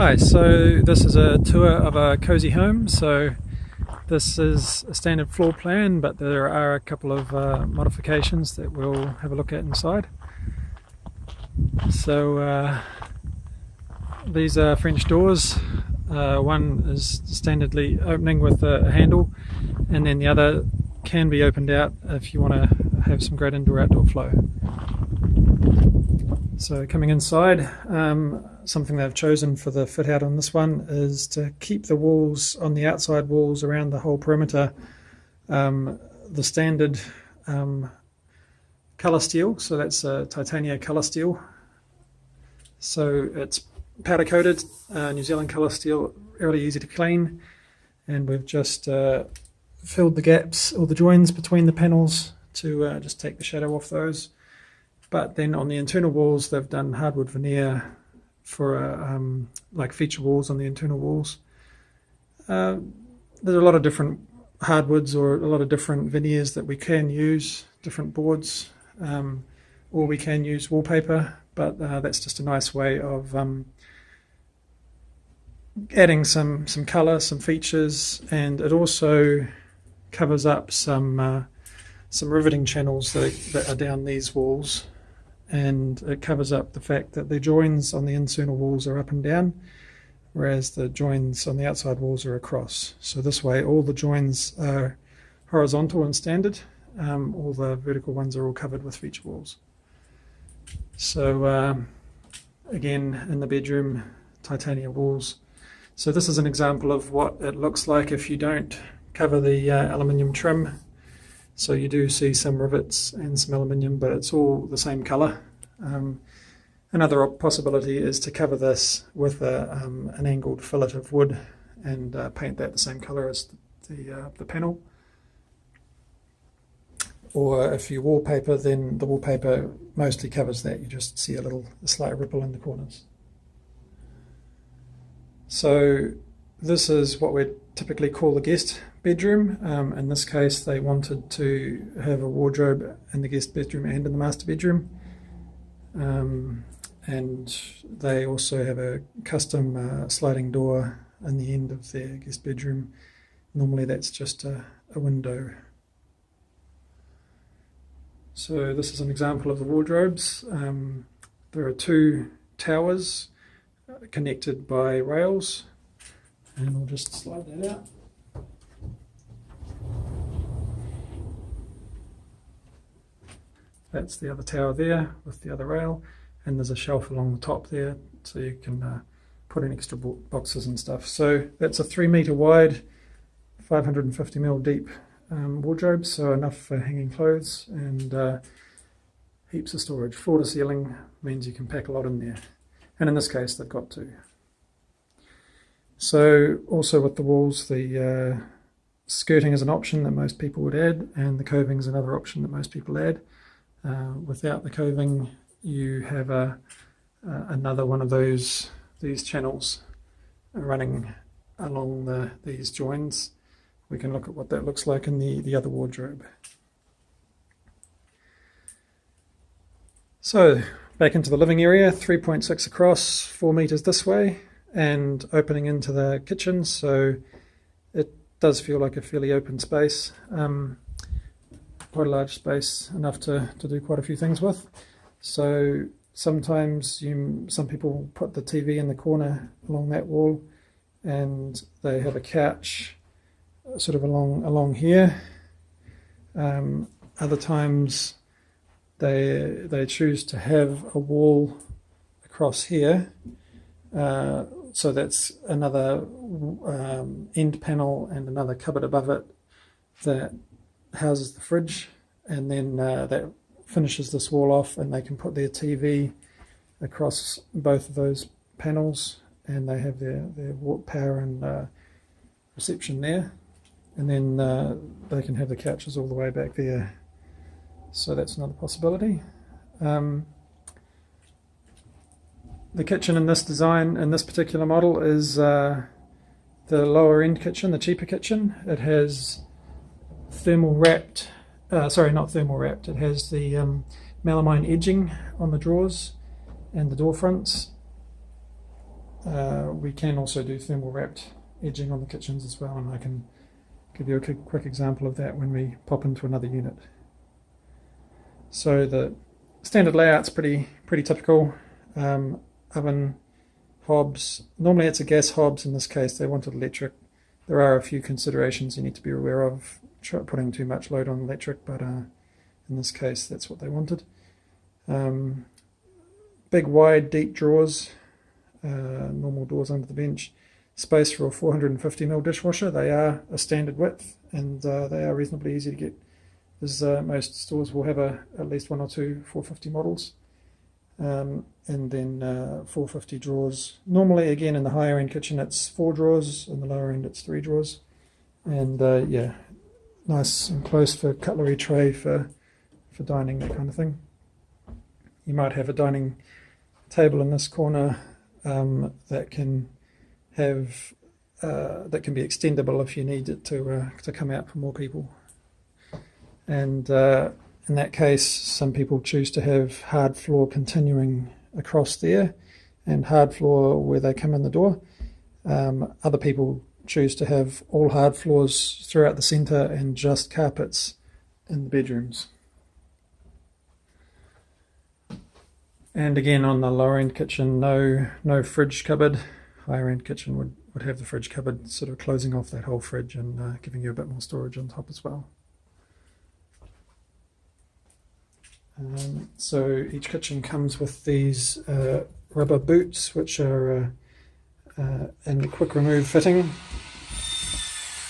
Hi, so this is a tour of a Cosy Home. So this is a standard floor plan, but there are a couple of modifications that we'll have a look at inside. So these are French doors. One is standardly opening with a handle, and then the other can be opened out if you want to have some great indoor-outdoor flow. So coming inside, something they've chosen for the fit out on this one is to keep the walls on the outside walls around the whole perimeter the standard colour steel. So that's a titania colour steel. So it's powder coated, New Zealand colour steel, really easy to clean, and we've just filled the gaps or the joins between the panels to just take the shadow off those. But then on the internal walls, they've done hardwood veneer for like feature walls on the internal walls. There's a lot of different hardwoods or a lot of different veneers that we can use, different boards, or we can use wallpaper, but that's just a nice way of adding some colour, some features, and it also covers up some riveting channels that are down these walls. And it covers up the fact that the joins on the internal walls are up and down, whereas the joins on the outside walls are across. So this way all the joins are horizontal and standard, all the vertical ones are all covered with feature walls. So again, in the bedroom, titania walls. So this is an example of what it looks like if you don't cover the aluminium trim. So you do see some rivets and some aluminium, but it's all the same colour. Another possibility is to cover this with an angled fillet of wood and paint that the same colour as the panel. Or if you wallpaper, then the wallpaper mostly covers that. You just see a slight ripple in the corners. So this is what we typically call the guest bedroom. In this case, they wanted to have a wardrobe in the guest bedroom and in the master bedroom. And they also have a custom sliding door in the end of their guest bedroom. Normally that's just a window. So this is an example of the wardrobes. There are two towers connected by rails, and we'll just slide that out. That's the other tower there with the other rail, and there's a shelf along the top there so you can put in extra boxes and stuff. So that's a 3 metre wide, 550mm deep wardrobe, so enough for hanging clothes and heaps of storage. Floor to ceiling means you can pack a lot in there, and in this case they've got two. So also with the walls, the skirting is an option that most people would add, and the coving is another option that most people add. Without the coving, you have another one of these channels running along these joins. We can look at what that looks like in the other wardrobe. So back into the living area, 3.6 across, 4 meters this way, and opening into the kitchen, so it does feel like a fairly open space. Quite a large space, enough to do quite a few things with. So sometimes some people put the TV in the corner along that wall, and they have a couch sort of along here. Other times they choose to have a wall across here, so that's another end panel and another cupboard above it that houses the fridge, and then that finishes this wall off, and they can put their TV across both of those panels, and they have their power and reception there, and then they can have the couches all the way back there. So that's another possibility. The kitchen in this design, in this particular model, is the lower end kitchen, the cheaper kitchen. It has thermal wrapped, sorry, not thermal wrapped, it has the melamine edging on the drawers and the door fronts. we can also do thermal wrapped edging on the kitchens as well, and I can give you a quick example of that when we pop into another unit. So the standard layout's pretty typical. Oven hobs, normally it's a gas hobs. In this case they wanted electric. There are a few considerations you need to be aware of putting too much load on electric, but in this case that's what they wanted. Big wide deep drawers, normal doors under the bench, space for a 450mm dishwasher. They are a standard width, and they are reasonably easy to get, as most stores will have at least one or two 450 models. And then 450 drawers. Normally, again, in the higher end kitchen it's 4 drawers, in the lower end it's 3 drawers. And yeah, nice and close for cutlery tray for dining, that kind of thing. You might have a dining table in this corner that can have that can be extendable if you need it to come out for more people. And in that case, some people choose to have hard floor continuing across there and hard floor where they come in the door. Other people choose to have all hard floors throughout the centre and just carpets in the bedrooms. And again, on the lower end kitchen, no fridge cupboard. Higher end kitchen would have the fridge cupboard sort of closing off that whole fridge and giving you a bit more storage on top as well. So each kitchen comes with these rubber boots, which are in the quick remove fitting.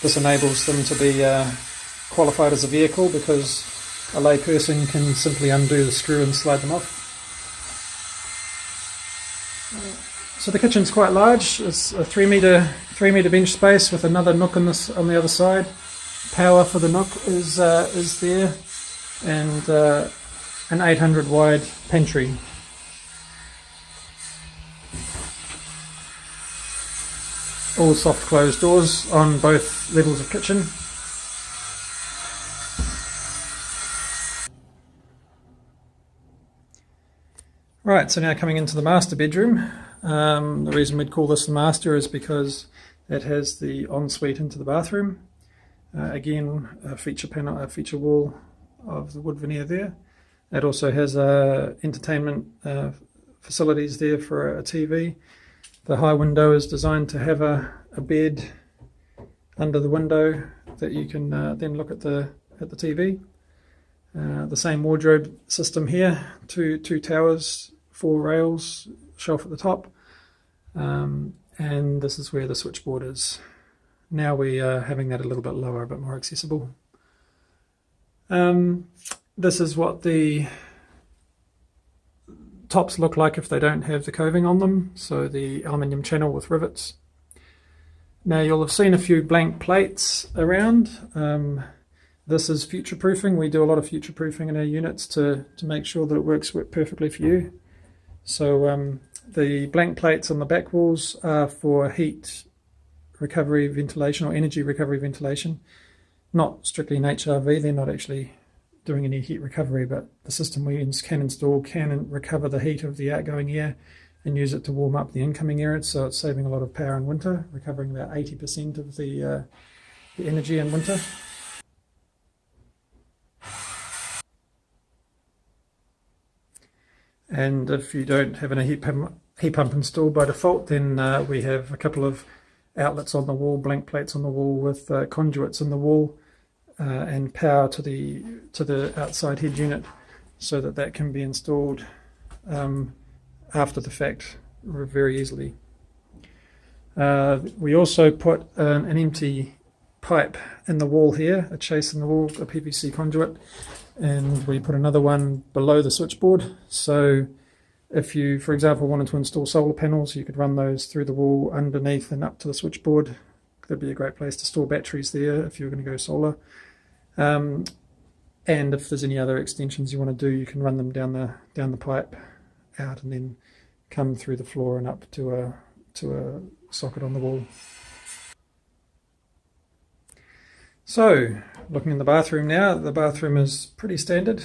This enables them to be qualified as a vehicle, because a lay person can simply undo the screw and slide them off. So the kitchen's quite large. It's a 3 meter bench space with another nook on the other side. Power for the nook is there, and an 800 wide pantry. All soft closed doors on both levels of kitchen. Right, so now coming into the master bedroom. The reason we'd call this the master is because it has the ensuite into the bathroom. Again, a feature wall of the wood veneer there. It also has entertainment facilities there for a TV. The high window is designed to have a bed under the window that you can then look at the TV. The same wardrobe system here, two towers, 4 rails, shelf at the top, and this is where the switchboard is. Now we are having that a little bit lower, a bit more accessible. This is what the tops look like if they don't have the coving on them, so the aluminium channel with rivets. Now you'll have seen a few blank plates around. This is future proofing. We do a lot of future proofing in our units to make sure that it works perfectly for you. So the blank plates on the back walls are for heat recovery ventilation or energy recovery ventilation. Not strictly in HRV, they're not actually doing any heat recovery, but the system we can recover the heat of the outgoing air and use it to warm up the incoming air, so it's saving a lot of power in winter, recovering about 80% of the energy in winter. And if you don't have a heat pump installed by default, then we have a couple of outlets on the wall, blank plates on the wall with conduits in the wall, and power to the outside head unit, so that can be installed after the fact very easily. We also put an empty pipe in the wall here, a chase in the wall, a PVC conduit, and we put another one below the switchboard. So if you, for example, wanted to install solar panels, you could run those through the wall underneath and up to the switchboard. That'd be a great place to store batteries there if you're going to go solar. And if there's any other extensions you want to do, you can run them down the pipe out and then come through the floor and up to a socket on the wall. So, looking in the bathroom now, the bathroom is pretty standard.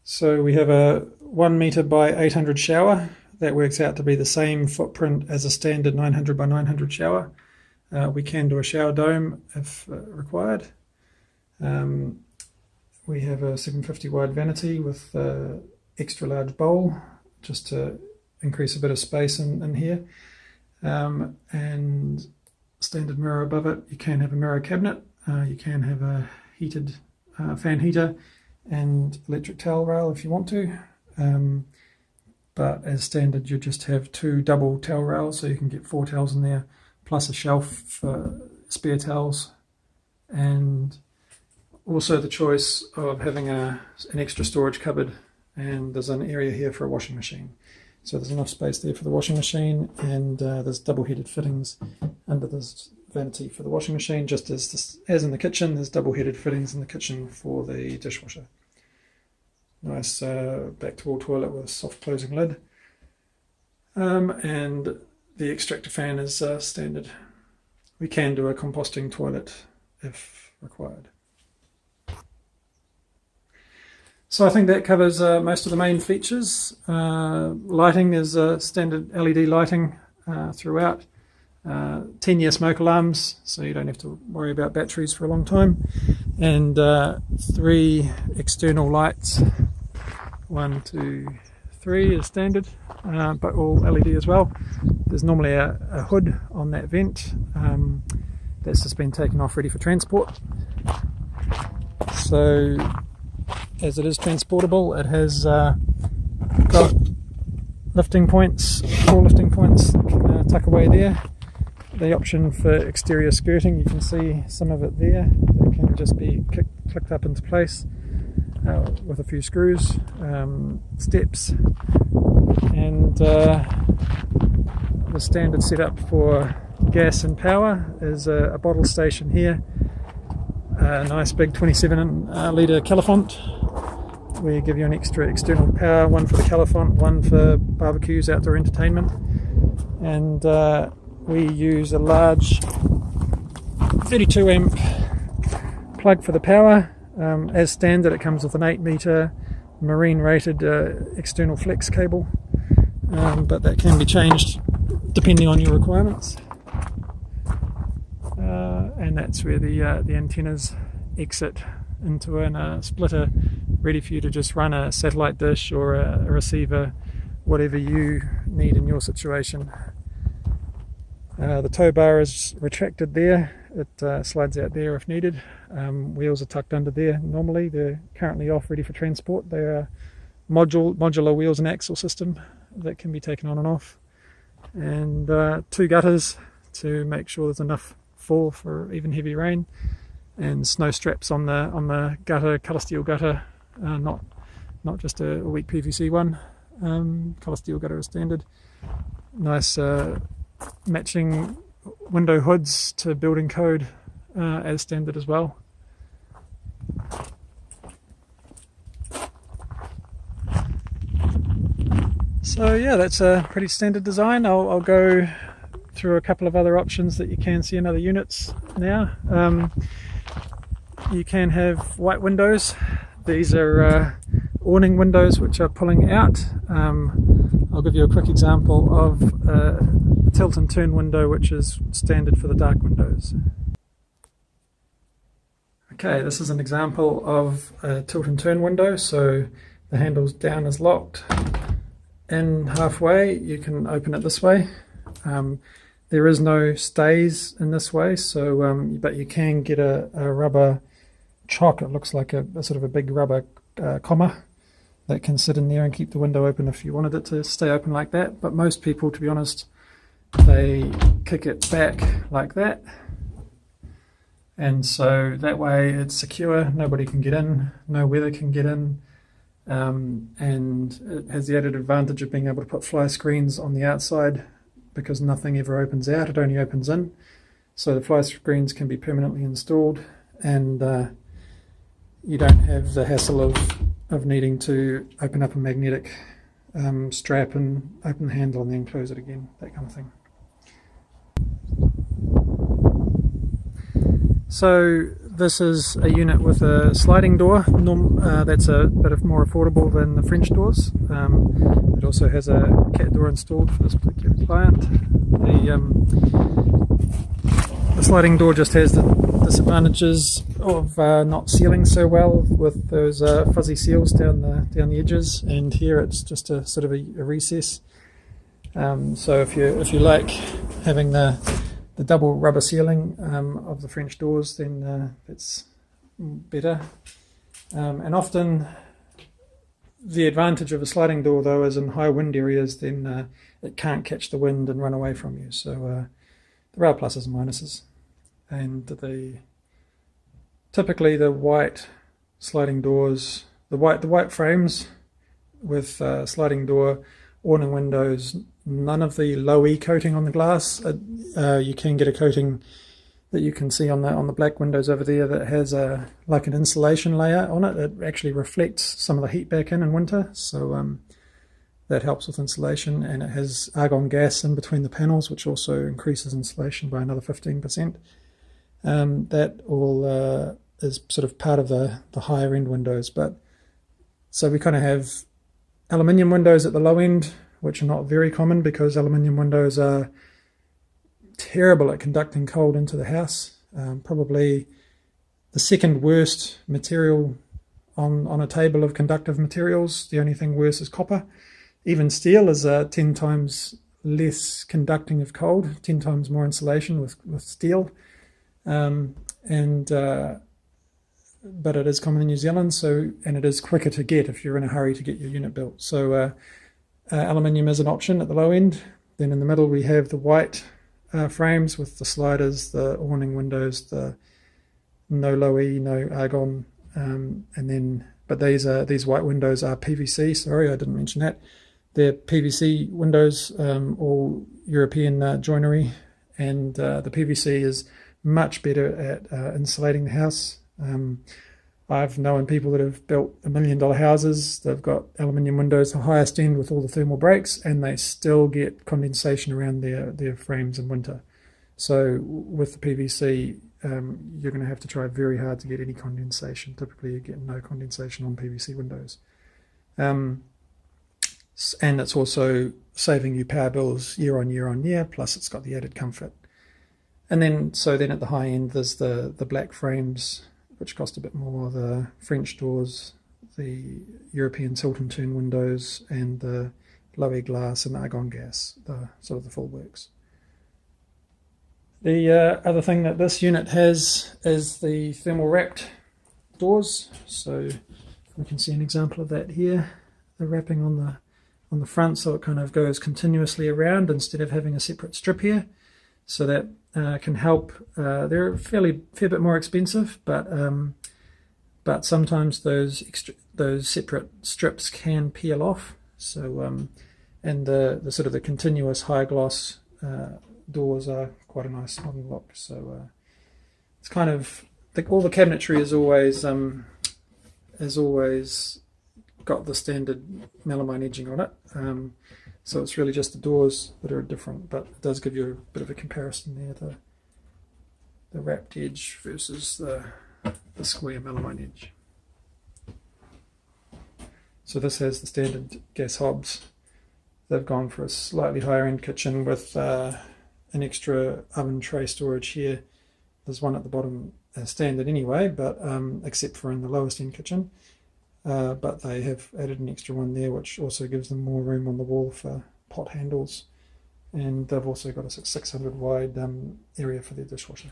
So we have a 1 meter by 800 shower. that works out to be the same footprint as a standard 900 by 900 shower. We can do a shower dome if required. We have a 750 wide vanity with extra large bowl just to increase a bit of space in here, and standard mirror above it. You can have a mirror cabinet, you can have a heated fan heater and electric towel rail if you want to, but as standard you just have 2 double towel rails, so you can get 4 towels in there plus a shelf for spare towels, and also the choice of having an extra storage cupboard, and there's an area here for a washing machine. So there's enough space there for the washing machine, and there's double-headed fittings under this vanity for the washing machine, just as in the kitchen. There's double-headed fittings in the kitchen for the dishwasher. Nice back-to-wall toilet with a soft closing lid, and the extractor fan is standard. We can do a composting toilet if required. So I think that covers most of the main features. Lighting is standard LED lighting throughout. 10-year smoke alarms, so you don't have to worry about batteries for a long time. And 3 external lights. 1, 2, 3 is standard, but all LED as well. There's normally a hood on that vent that's just been taken off, ready for transport. So as it is transportable, it has got lifting points, 4 lifting points that can tuck away there. The option for exterior skirting, you can see some of it there. It can just be clicked up into place with a few screws, steps, and the standard setup for gas and power is a bottle station here. A nice big 27 litre califont. We give you an extra external power, 1 for the califont, 1 for barbecues, outdoor entertainment, and we use a large 32 amp plug for the power. As standard, it comes with an 8 metre marine rated external flex cable, but that can be changed depending on your requirements. And that's where the antennas exit into a splitter, ready for you to just run a satellite dish or a receiver, whatever you need in your situation. The tow bar is retracted there, it slides out there if needed. Wheels are tucked under there normally. They're currently off, ready for transport. They're a modular wheels and axle system that can be taken on and off. And 2 gutters to make sure there's enough fall for even heavy rain, and snow straps on the gutter, colour steel gutter, not just a weak PVC one. Colour steel gutter is standard. Nice matching window hoods to building code as standard as well. So yeah, that's a pretty standard design. I'll go through a couple of other options that you can see in other units now. You can have white windows. These are awning windows which are pulling out. I'll give you a quick example of a tilt and turn window, which is standard for the dark windows. Okay, this is an example of a tilt and turn window. So the handle's down is locked. In halfway, you can open it this way. There is no stays in this way, so but you can get a rubber chock. It looks like a sort of a big rubber comma that can sit in there and keep the window open if you wanted it to stay open like that. But most people, to be honest, they kick it back like that, and so that way it's secure. Nobody can get in, no weather can get in, and it has the added advantage of being able to put fly screens on the outside, because nothing ever opens out, it only opens in. So the fly screens can be permanently installed, and you don't have the hassle of needing to open up a magnetic strap and open the handle and then close it again, that kind of thing. So this is a unit with a sliding door. That's a bit more affordable than the French doors. It also has a cat door installed for this particular client. The sliding door just has the disadvantages of not sealing so well with those fuzzy seals down the edges, and here it's just a sort of a recess. So if you like having the double rubber sealing of the French doors, then that's better. And often the advantage of a sliding door, though, is in high wind areas, then it can't catch the wind and run away from you. So there are pluses and minuses. And typically the white sliding doors, the white frames with sliding door, awning windows, none of the low E coating on the glass. You can get a coating that you can see on the black windows over there that has like an insulation layer on it. It actually reflects some of the heat back in winter, so that helps with insulation. And it has argon gas in between the panels, which also increases insulation by another 15%. That all is sort of part of the higher end windows. But so we kind of have aluminium windows at the low end, which are not very common because aluminium windows are terrible at conducting cold into the house. Probably the second worst material on a table of conductive materials. The only thing worse is copper. Even steel is 10 times less conducting of cold, 10 times more insulation with steel. But it is common in New Zealand, and it is quicker to get if you're in a hurry to get your unit built. So aluminium is an option at the low end. Then in the middle we have the white frames with the sliders, the awning windows, the no low E, no argon, but these white windows are PVC. Sorry, I didn't mention that. They're PVC windows, all European joinery, and the PVC is much better at insulating the house. I've known people that have built $1 million houses. They've got aluminium windows, the highest end with all the thermal breaks, and they still get condensation around their frames in winter. So with the PVC, you're going to have to try very hard to get any condensation. Typically you get no condensation on PVC windows. And it's also saving you power bills year on year, plus it's got the added comfort. And then at the high end there's the black frames, which cost a bit more, the French doors, the European tilt and turn windows, and the low E glass and argon gas, the sort of the full works. The other thing that this unit has is the thermal wrapped doors. So we can see an example of that here. The wrapping on the front, so it kind of goes continuously around instead of having a separate strip here. So that can help. They're a fair bit more expensive, but sometimes those separate strips can peel off. So and the sort of the continuous high gloss doors are quite a nice modern look. So it's kind of all the cabinetry is always got the standard melamine edging on it. So it's really just the doors that are different, but it does give you a bit of a comparison there, the wrapped edge versus the square melamine edge. So this has the standard gas hobs. They've gone for a slightly higher end kitchen with an extra oven tray storage here. There's one at the bottom standard anyway, but except for in the lowest end kitchen. But they have added an extra one there, which also gives them more room on the wall for pot handles. And they've also got a 600 wide area for their dishwasher.